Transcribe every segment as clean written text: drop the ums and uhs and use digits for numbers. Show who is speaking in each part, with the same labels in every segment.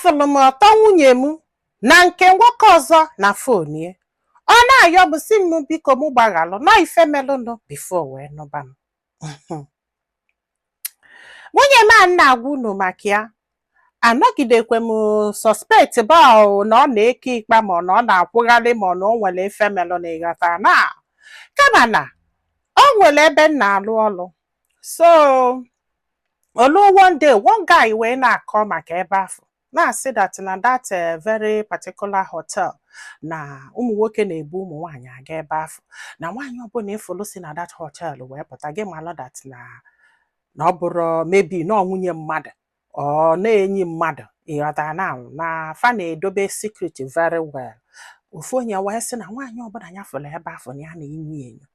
Speaker 1: afụlụ m ọtọ nwunye m na nke nwoke ọzọ na fon ya. Ọ na-ayọ bụ si m biko m gbaghalụ na ife melụnụ bifo wee nụba m. Nwunye m a na-agwa unu maka ya anọgidekwe m suspect ba na ọ na-eke ikpa ma na ọ na-akwụgharị ma na o nwere ife melụ na ịghọta na kama na o nwere ebe m na-alụ ọlụ. So olu one day one guy wee na-akọ maka ebe afọ na-asị that na that very particular hotel na ụmụ nwoke na-ebu ụmụ nwaanyị aga ebe afọ na nwaanyị ọbụla ịfụlụ si na that hotel wee pụta gị malụ that na ọ bụrụ maybe na nwunye mmadụ ọ na-enyi mmadụ ịghọta na fa na-edobe secret very well. Ofu onye wee sị na nwaanyị ọbụla ya fụlụ ebe afọ na ya na-enyo enyo.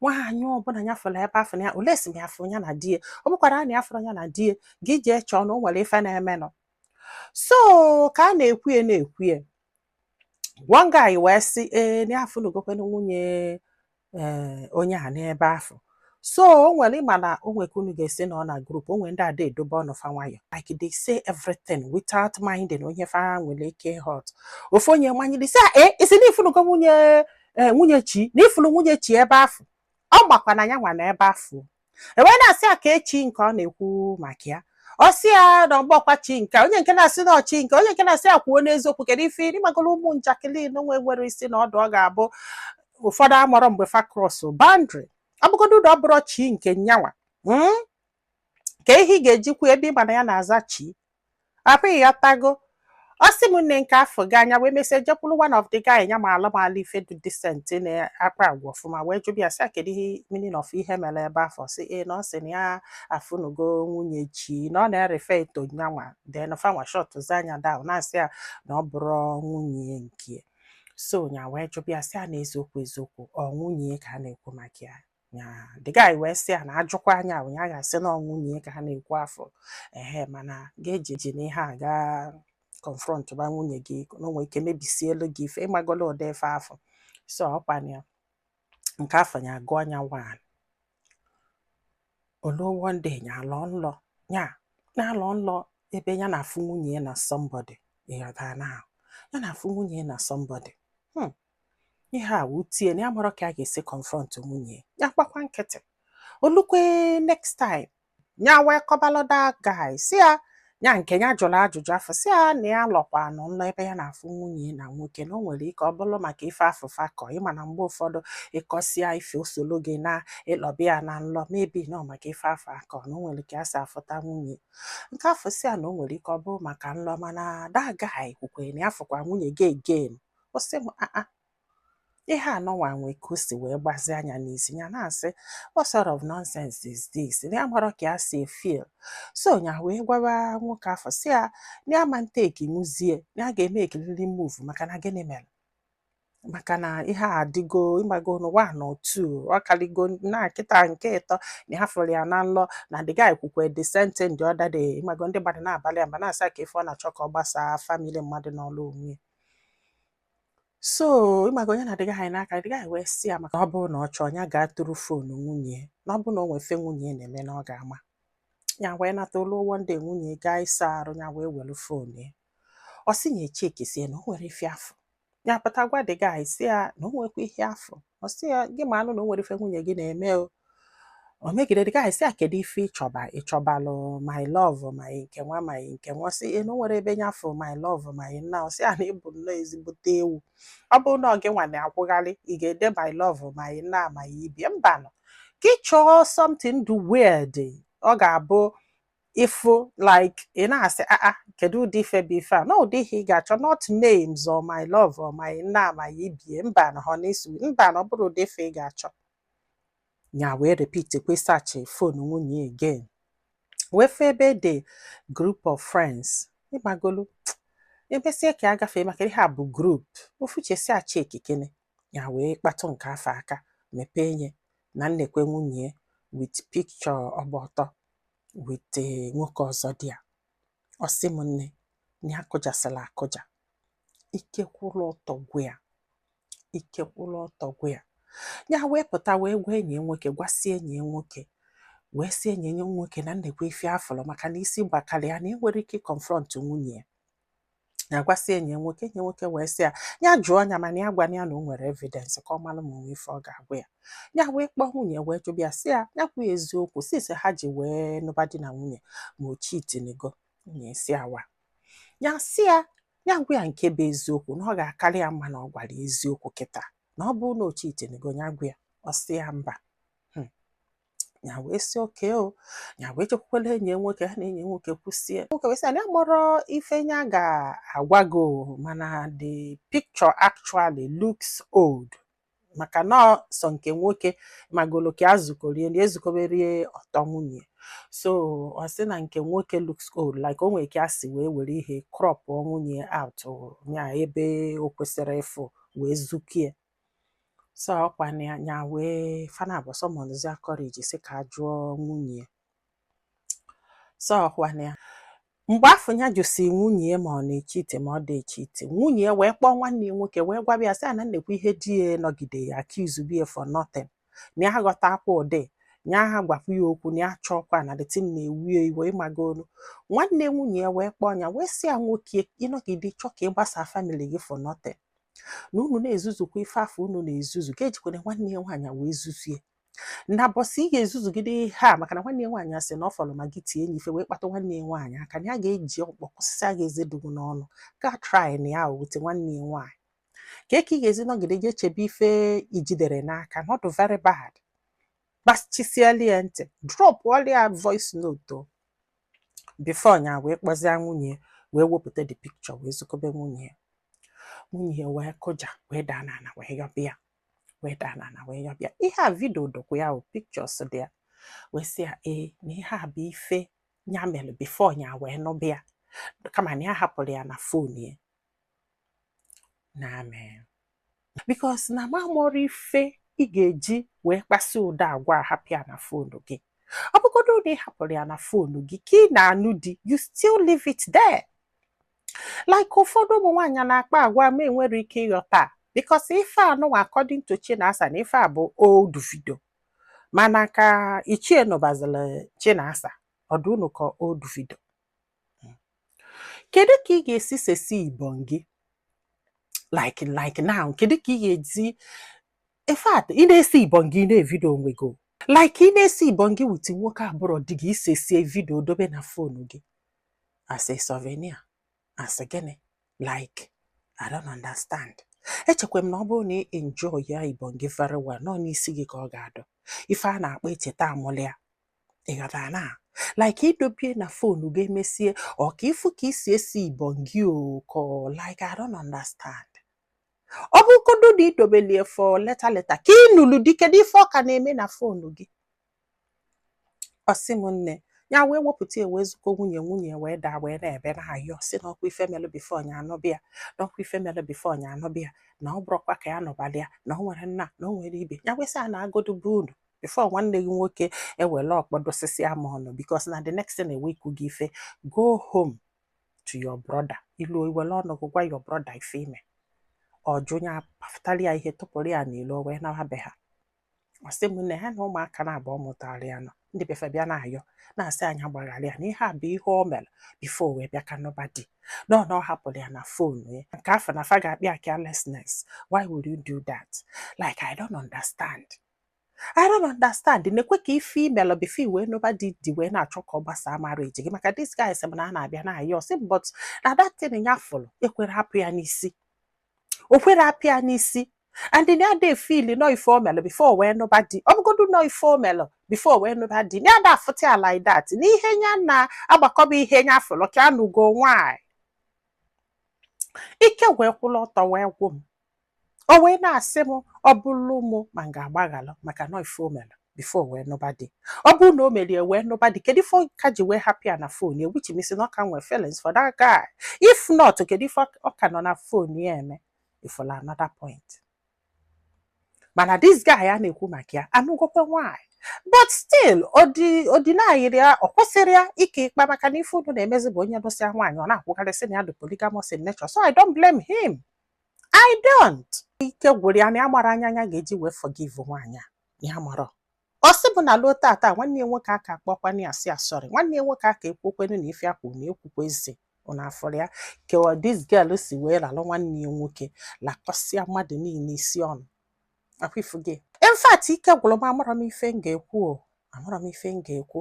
Speaker 1: Nwaanyị ọbụla ya fụlụ ebe afọ na ya ole si m ya fụ ya na die ọ bụkwara na ya fụrụ ya na die gị jee chọọ na o nwere ife na-emenụ. So ka a na-ekwuye one guy wee sị na ya afụlụgokwe nwunye onye a n'ebe afọ. So o nwere ịma na o nweke unu ga-esi na ọ na group o nwere ndị ada edobe ọnụ fa nwayọ like they say everything without minding onye fa nwere ike hot. Ofu onye manyiri sị isi na ifụlụgo nwunye chi na ifụlụ nwunye chi ebe afọ ọ gbakwa na ya nwa na ebe afọ. Ewee na-asị ya ka echi nke ọ na-ekwu maka ya ọ sị ya na ọgbọkwa chi nke onye nke na-asị na ọchi nke onye nke na-asị ya kwuo n'eziokwu kedu ife ịmagolo ụmụ njakịrị na nwere isi na ọdụ ọ ga-abụ ụfọdụ amụrụ mgbe fa cross boundary ọ bụgodu na ọ bụrụ chi nke nyanwa ka ihe ị ga-ejikwa ebe ịma na ya na-aza chi apụghị ya tago. Ọ sị m nne nke afọ gị anya wee mesịa jekwuru one of the guy ya ma alụmalụ ife dị decent na-akpa agwa ọfụma wee jụbịa ya sị kedu ihe meaning of ihe mere ebe afọ sị na ọ sị na ya afụnugo nwunye chi na ọ na-erefe ito nyanwa then fanwa shot anya down na-asị ya na ọ bụrụ nwunye nke. So nya wee jụbịa sị na eziokwu ọ nwunye ka a na-ekwu maka ya. The guy wee sị na ajụkwa anya ya ga-asị na ọ nwunye ka ha na-ekwu afọ mana ga-eji na ihe a ga confront ba nwunye gị na onwe ike mebisielu gị ife ịmagolo ụdị ife afọ. So ọkwanya nke afọ ya gụọ anya wan olu one day ya alọ nlọ ya na-alọ nlọ ebe ya na-afụ nwunye na somebody ịghọta na ya na-afụ nwunye na somebody. Ihe a wutie na ya mara ka a ga-esi confront nwunye ya gbakwa nkịtị. Olukwe next time ya wee kọbalọda guy si ya nke ya jụrụ ajụjụ afọ si na ya lọkwa nọ nlọ ebe ya na-afụ nwunye na nwoke na o nwere ike ọ bụrụ maka ife afụfa kọ ịma na mgbe ụfọdụ ịkọsịa ife osolo gị na ịlọbịa na nlọ mebi na maka ife afọ akọ na o nwere ka a si afụta nwunye nke afọ si na o nwere ike ọ bụrụ maka nlọ mana that guy kwukwe na ya fụkwa nwunye gị again. O sị m ihe anọnwa nwe ka o si wee gbazi anya n'isi ya na-asị what sort of nonsense is this na ya mara ka ya si feel. So nya wee gwawa nwoke afọ si ya na ya ma nteki muzie na ya ga-eme ekiriri move maka na gịnị mere maka na ihe a adịgo ịmago n'ụwa na otu ọ kaligo na kịta nke ịtọ na ha fụrụ ya na nlọ na the guy kwukwe the same thing the other day ịmago ndị mmadụ na-abalị ya mba na-asa ka ife ọ na-achọ ka ọ gbasaa family mmadụ n'ọlụ onwe. So ịmago onye na-adịghị anyị n'aka the guy wee sị ya maka ọ bụrụ na ọ chọọ ya gaa tụrụ fonu nwunye na ọ bụrụ na o nwefe nwunye na-eme na ọ ga-ama ya wee nata olu one day nwunye gaa ịsa arụ ya wee welu fonu ya ọ sị ya echeki sie na o nwere ife afọ ya pụta gwa the guy si ya na o nwekwa ihe afọ. Ọ sị ya gị ma anụ na o nwere ife nwunye gị na-eme o megide the guy si ya kedu ife ịchọbalụ my love ma nke nwa ma nke nwa. Si na o nwere ebe nya afọ my love ma nna o si ya na ịbụ nnọọ ezigbote ewu ọ bụrụ na ọ gị nwa na-akwụgharị ị ga-ede my love ma nna ma ibie mbanụ ka ị chọọ something do weird ọ ga-abụ ifu like ị na-asị kedu ụdị ife bụ ife a na ụdị ihe ị ga-achọ not names or my love or my nna ma ibie mbanụ honestly mbanụ ọ bụrụ ụdị ife ị ga-achọ. Ya wee repeat kwe search phone nwunye again wee fe ebe the group of friends ịmagolu ebesie ka a gafee maka ihe a bụ group ofuchesi achi ekikene ya wee kpatụ nke afọ aka mepee nye na nnekwe nwunye with picture ọgba ọtọ with nwoke ọzọ dị ya. Ọ sị m nne na ya kụjasịla akụja ike kwụrụ ọtọ gwe ya ya wee pụta wee gwa enyi nwoke gwasị enyi nwoke wee sị enyi nwoke na nnekwe ife afọrọ maka na isi gbakara ya na enwere ike confront nwunye ya. ya gwasị enyi nwoke wee sị ya jụọ anya mana ya gwana ya na o nwere evidence ka ọ malụ ma onwe ife ọ ga-agwa ya. Ya wee kpọọ nwunye wee jụbịa ya sị ya kwuo eziokwu sisi ha ji wee nụba di na nwunye ma o chitinigo. Nwunye si awa ya sị ya gwa ya nke bụ eziokwu na ọ ga-akarị ya mma na ọ gwara eziokwu kịta na ọ bụrụ na o chitinigo ya gwa ya. Ọ sị ya mba. Ya wee sị oke o. Ya wee chekwukwala enyi nwoke ha na enyi nwoke kwụsie. Nwoke wee sị na ya mụrụ ife ya ga-agwago mana the picture actually looks old. Maka na sọ nke nwoke magolo ka azụkorie na ezukoberie ọtọ nwunye. So ọ sị na nke nwoke looks old like o nwere ka asị wee were ihe crop nwunye out nya ebe o kwesịrị ịfụ wee zukie. So ọkwa ya wee fana bụ sọmọnụzi akọriji sị ka jụọ nwunye. So ọkwa ya mgbe afọ ya jụsi nwunye ma ọ na-echite ma ọ dị echite, nwunye wee kpọọ nwanne nwoke wee gwabịa sị na nnekwu ihe di ya nọgide ya accuse bie for nothing. Na ya ghọta akwa ụdị nya ha gwakwu ya okwu na ya chọkwa na the thing na-ewie iwe ịmagonu. Nwanne nwunye wee kpọọ ya wee sị ya nwoke ịnọgide chọ ka ịgbasa family gị for nothing. Na unu na-ezuzukwa ife afọ unu na-ezuzu ga-ejikwana nwanne ya nwaanyị wee zuzie. Na bọsị ị ga-ezuzugide ha maka na nwanne ya nwaanyị asị na ọ fọrọ ma gị tie enyi ife wee kpata nwanne ya nwaanyị aka na ya ga-eji ọkpọkọsịsị a ga-ezedugu n'ọnụ ga try na ya wute nwanne ya nwaanyị. Ka ị ga-ezi nọgide je chebe ife ijidere n'aka not very bad. Gbachisieli ya ntị drop ọlịa voice note before nya wee kpọzie nwunye wee wepụta the picture wee zukobe nwunye. Nwunye wee kụja wee daa n'ala wee yọbịa wee daa n'ala wee yọbịa. Ihe a vidio dokwa ya o pictures dị ya wee sị ya na ihe a bụ ife nya mere before nya wee nụbịa kama na ya hapụrụ ya na fon ya. Na amen. Because na mamụrụ ife ị ga-eji wee kpasi ụda agwa hapụ ya na fon gị. Ọ bụgodo na ị hapụrụ ya na fon gị ka ị na-anụ di you still leave it there. Like ụfọdụ ụmụ nwaanyị na-akpa agwa ma enwere ike ịghọta because ife anụnwa according to Chinasa na ife a bụ old video mana ka ichie nụbazila Chinasa ọdụ unu ka old video. Kedu ka ị ga-esi sesi ibon gị like now kedu ka ị ga-ezi in fact ị na-esi ibon gị na-evidio onwe gị like ị na-esi ibon gị wit nwoke abụrụ di gị isesie vidio dobe na fonu gị as a souvenir. As gịnị like I don't understand. Echekwa m na ọ bụrụ na ị enjoy ya ibon gị very well nọ n'isi gị ka ọ ga-adọ ife a na-akpọ echeta amụlị ya ịghọtara na like idobie na fonu gị emesie ọ ka ifu ka isi esi ibon gị o ko like I don't understand. Ọ bụgodu na idobelie for leta ka ị nụlụ di kedu ife ọ ka na-eme na fonu gị. Ọ sị m nne ya wee wepụta ya wee zuko nwunye wee daa wee na-ebe na-ayọ sị na ọkwa ife melụ bifo nya anọbịa na ọkwa ife melụ bifo nya anọbịa na ọ bụrụkwa ka ya nọbalị ya na ọ nwere nna na ọ nwere ibe ya wee sị a na-agodu bụ unu bifo nwanne gị nwoke ewele ọkpọdosisi ama ọnụ because na the next thing eweku gị ife go home to your brother ilu iwele ọnụ gwa your brother ife ime ọjụ nya pafụtara ya ihe tụpụrụ ya n'ilu wee nawabe ha. Ọ sị m nne ha na ụmụaka na-abụ ọmụtara ya nọ ndị befe bịa na-ayọ na-asị anya gbaghara ya na ihe a bụ ihe o mere bifo wee bịa ka nọba di na ọ hapụrụ ya na fonu ya nke afọ na fa ga-akpịa carelessness. Why would you do that? Like I don't understand. Na-ekwe ka ife imelụ bifo wee nọba di wee na-achọ ka ọ gbasaa marriage gị maka this guy sị m na a na-abịa na-ayọ sị but na that thing ya fụrụ ekwere hapụ ya n'isi o kwere hapụ ya n'isi and in that day feel no ife o melụ before wee nụba di ọ bụgodu no ife o melụ before wee nụba di na ada afụta ya like that na ihe nya na-agbakọba ihe nya fụrụ ka anụgo nwaanyị ike wee kwụla ọtọ wee gwụ m o wee na-asị m ọ bụrụ mụ ma m ga-agbaghalụ maka no ife o melụ before wee nụba di. Ọ bụrụ na o merie wee nụba di kedu ife ka ji wee hapụ ya na phone ya which means na ọ ka nwee feelings for that guy. If not kedu ife ọ ka nọ na phone ya eme ifola another point. Mana this guy a na-ekwu maka ya anụgokwe nwaanyị but still ọdịnayịrị ya ọ kwụsịrị ya ike ịkpa maka na ife unu na-emezi bụ onye nụsịa nwaanyị ọ na-akwụkarịsị na ya dị polygamous in nature so I don't blame him. I don't. Ike gwụrụ ya na ya mara anya ya ga-eji wee forgive nwaanyị a ya mara ọ sị bụ na luo tata nwanne ya nwoke aka akpọkwana ya sị ya sorry nwanne ya nwoke aka ekwukwenu na ife akwụ na ekwukwezi una folia ke wa this girl si we la nwanne ya nwoke la kosia mmadụ niile isi ọnụ akwifuge in fact ike gwụrụ m amara m ife m ga-ekwu o amara m ife m ga-ekwu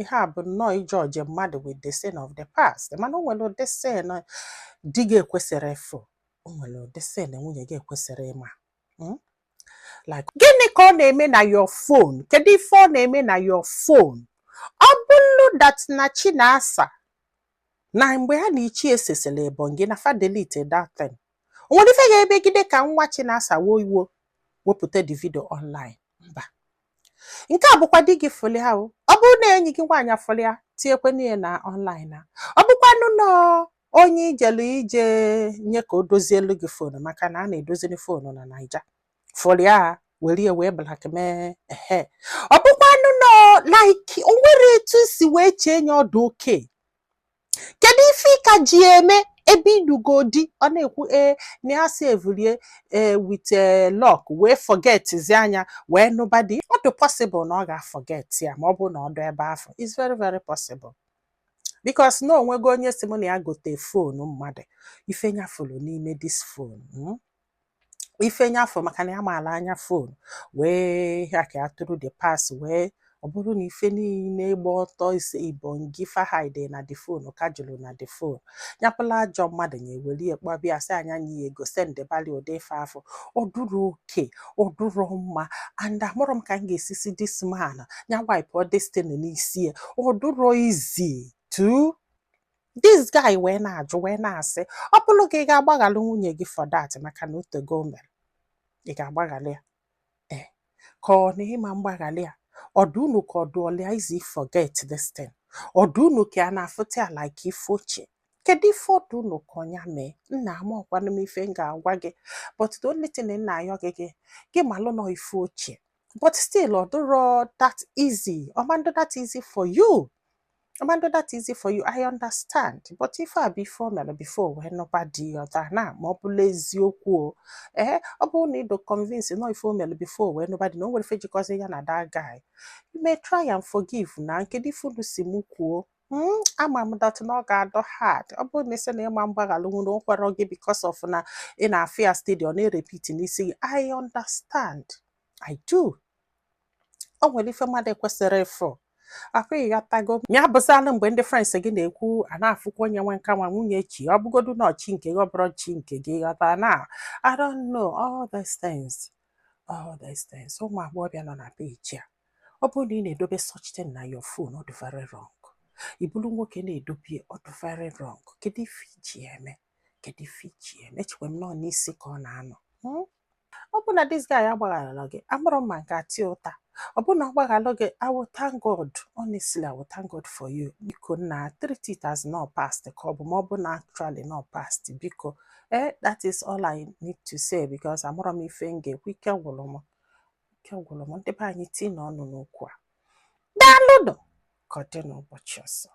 Speaker 1: ihe a bụ nnọọ ije mmadụ with the sin of the past mana o nwere ụdị sin di gị ekwesịrị ịfụ o nwere ụdị sin nwunye gị ekwesịrị ịma like gịnị ka ọ na-eme na your phone kedu ife ọ na-eme na your phone ọ bụrụ that na Chinasa na mgbe ha na ichie esesele ebonyi na fa delete that thing o nwere ife ga-ebegide ka nwa Chinasa wo iwo wepụta the video online mba nke a bụkwa di gị foli ha ọ bụrụ na enyi gị nwaanyị afọli ya tinyekwe n'ihe na online na ọ bụkwanụ na onye ijelu ije nye ka o dozielu gị fonu maka na a na-edozili fonu na Naija foli ya were wee blackmail ọ bụkwanụ na like o nwere etu si wee chee nye ọdụ oke kedu ife ka ji eme ebe idugodi ọ na-ekwu na ya sevulie with lock wee forget zi anya wee nobody ọ dị possible na ọ ga-forget ya ma ọ bụ na ọ dị ebe afọ it's very very possible because na onwego onye si m na ya gote fonu mmadụ ife nyafụrụ n'ime this phone ife nyafụ maka na ya maala anya fonu wee ya ka ya tụrụ the pass wee ọ bụrụ na ife niile gba ọtọ ise ibonyi fahide na the phone ka jụrụ na the phone nyapụla ajọ mmadụ nyeweli ekpọbịa sị anya nye ego sendebali ụdị ife afọ ọ dụrụ oke ọ dụrụ mma and amụrụ m ka m ga-esisi this man nya wipe ọ destiny n'isi ya ọ dụrụ easy to this guy wee na-ajụ wee na-asị ọ bụrụ ka ị ga-agbaghalụ nwunye gị for that maka na otego mere ị ga-agbaghalị ya ka ọ na ịma mgbaghalị ya ọdụnụ ka ọdụọlịa izi forget this thing ọdụnụ ka a na-afụta ya like ife ochie kedu ife ọdụnụ ka ọnya mee nna ama ọkwanụ m ife m ga-agwa gị but the only thing nna ayọ gị malụ nọ ife ochie but still ọdụrọ that easy ọmandụ that easy for you Amanda, that easy for you. I understand. But if I before when nobody other now, more eziokwu ọ need to convince no if before when nobody know what if because you na that guy. You may try and forgive na nkedi funu simukwuo. Ama that no God hard. Ọ bụ na na ma mgbaghalụ no kwaro gị because of na in a fear stadium na repeat ni say I understand. I do. Ọ nwere ife mmadụ kwesịrị ịfụ. Akwe ya tago nya bụzalụ mgbe ndị friends gị na-ekwu a na-afụkwa onye nwe nka nwa nwunye chi ọ bụgodu na ọchị nke gị ọbụrụ chi nke gị ghọta na I don't know all these things ụmụ agbọghọbịa nọ na page a ọ bụrụ na ị na-edobe such thing na your phone ọ dị very wrong ibulu nwoke na-edobie ọ dị very wrong kedu ife iji eme echekwa m nọ n'isi ka ọ na-anọ ọ bụ na this guy agbaghalụ gị amụrụ m nke ati ụta ọ bụ na ọ gbaghalụ gị I will thank God honestly I will thank God for you biko na treat it as not past ka ọ bụ ma ọ bụ na actually not past biko that is all I need to say because amụrụ m ife m ga-ekwu ike gwụrụ m ndị be anyị tii n'ọnụ n'okwu a daalụnụ ka ọ dị n'ụbọchị ọzọ